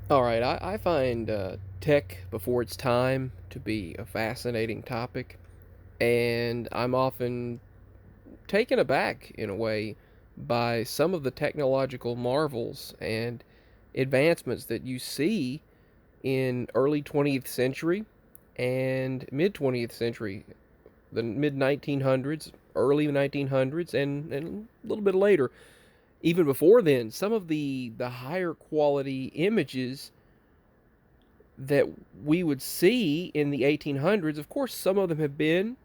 All right, I find tech before its time to be a fascinating topic, and I'm often taken aback in a way by some of the technological marvels and advancements that you see in early 20th century and mid 20th century, the mid 1900s, early 1900s, and a little bit later. Even before then, some of the higher quality images that we would see in the 1800s. Of course, some of them have been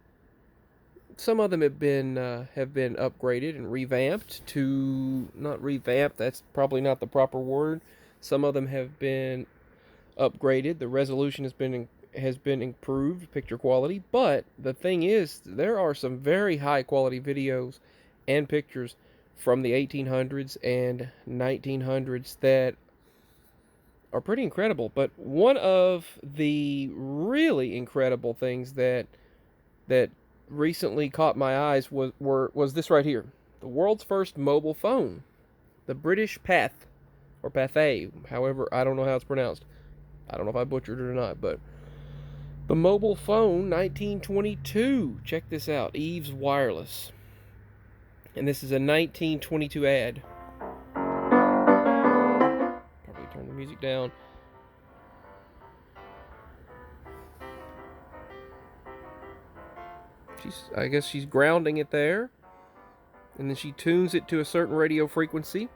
upgraded and revamped to not revamped. That's probably not the proper word. Some of them have been upgraded. The resolution has been improved, picture quality. But the thing is, there are some very high quality videos and pictures from the 1800s and 1900s that are pretty incredible. But one of the really incredible things that recently caught my eyes was this right here, the world's first mobile phone, the British Path or Pathé, however I don't know how it's pronounced. I don't know if I butchered it or not, but the mobile phone 1922. Check this out, Eve's Wireless, and this is a 1922 ad. Probably turn the music down. I guess she's grounding it there, and then she tunes it to a certain radio frequency.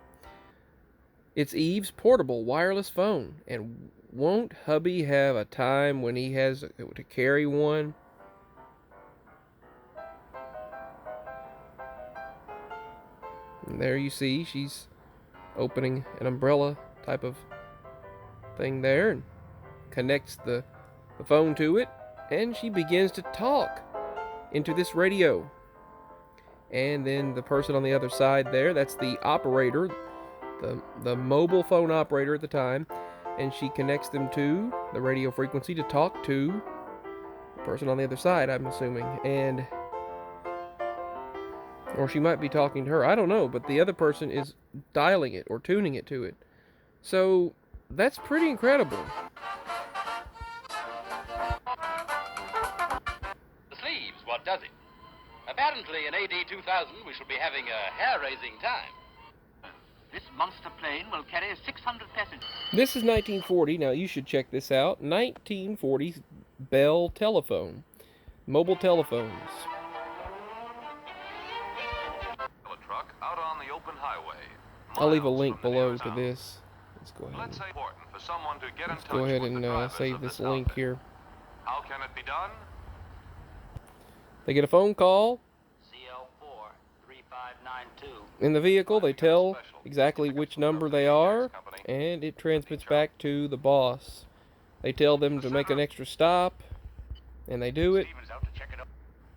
It's Eve's portable wireless phone, and won't hubby have a time when he has to carry one? And there you see she's opening an umbrella type of thing there and connects the phone to it, and she begins to talk into this radio. And then the person on the other side there, that's the operator, the mobile phone operator at the time, and she connects them to the radio frequency to talk to the person on the other side, I'm assuming. And or she might be talking to her, I don't know, but the other person is dialing it or tuning it to it. So that's pretty incredible. The sleeves, what does it? Apparently in AD 2000 we shall be having a hair-raising time. This monster plane will carry 600 passengers. This is 1940. Now you should check this out. 1940s Bell telephone, mobile telephones. A truck out on the open highway. I'll leave a Miles link from the below nearest to town. this. Let's go ahead. Let's say important for someone to get in Let's touch go ahead with the and drivers save of this this link outfit. here. How can it be done? They get a phone call CL4 3592. in the vehicle. They tell exactly which number they are, and it transmits back to the boss. They tell them to make an extra stop, and they do it, Steven's out to check it out.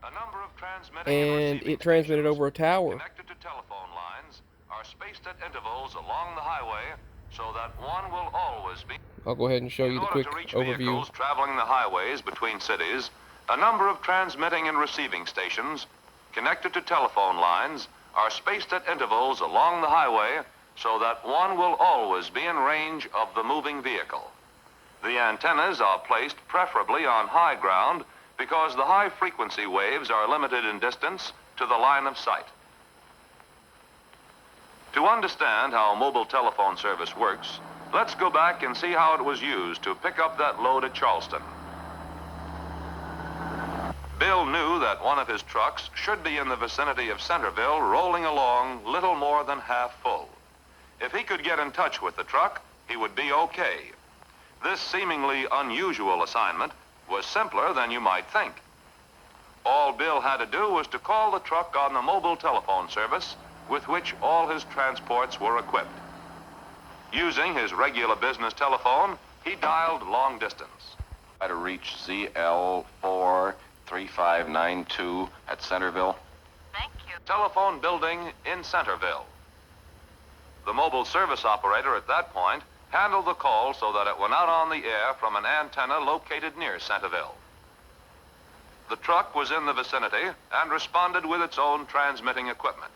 A number of transmitting and receiving it transmitted stations over a tower. connected to telephone lines are spaced at intervals along the highway so that one will always be. I'll go ahead and show you In the order quick to reach overview. vehicles traveling the highways between cities, a number of transmitting and receiving stations connected to telephone lines are spaced at intervals along the highway so that one will always be in range of the moving vehicle. The antennas are placed preferably on high ground because the high frequency waves are limited in distance to the line of sight. To understand how mobile telephone service works, let's go back and see how it was used to pick up that load at Charleston. Bill knew that one of his trucks should be in the vicinity of Centerville, rolling along little more than half full. If he could get in touch with the truck, he would be okay. This seemingly unusual assignment was simpler than you might think. All Bill had to do was to call the truck on the mobile telephone service with which all his transports were equipped. Using his regular business telephone, he dialed long distance. Try to reach CL4 3592 at Centerville. Thank you. Telephone building in Centerville. The mobile service operator at that point handled the call so that it went out on the air from an antenna located near Centerville. The truck was in the vicinity and responded with its own transmitting equipment.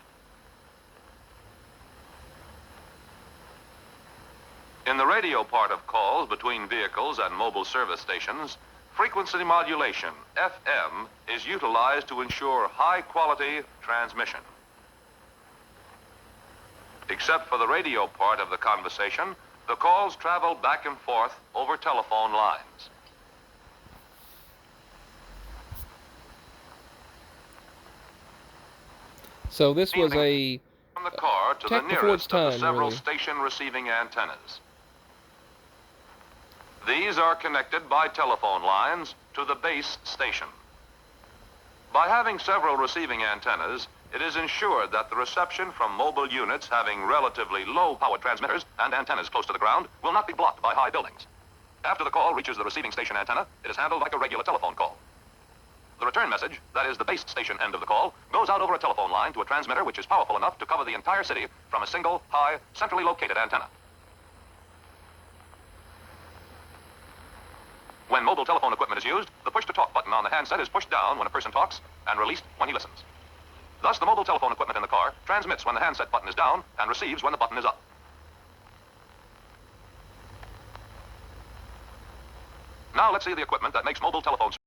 In the radio part of calls between vehicles and mobile service stations, frequency modulation, FM, is utilized to ensure high-quality transmission. Except for the radio part of the conversation, the calls travel back and forth over telephone lines. So this was a From the car to the tech before its nearest of the time, several really. station receiving antennas. These are connected by telephone lines to the base station. By having several receiving antennas, it is ensured that the reception from mobile units having relatively low power transmitters and antennas close to the ground will not be blocked by high buildings. After the call reaches the receiving station antenna, it is handled like a regular telephone call. The return message, that is the base station end of the call, goes out over a telephone line to a transmitter which is powerful enough to cover the entire city from a single, high, centrally located antenna. When mobile telephone equipment is used, the push-to-talk button on the handset is pushed down when a person talks and released when he listens. Thus, the mobile telephone equipment in the car transmits when the handset button is down and receives when the button is up. Now let's see the equipment that makes mobile telephones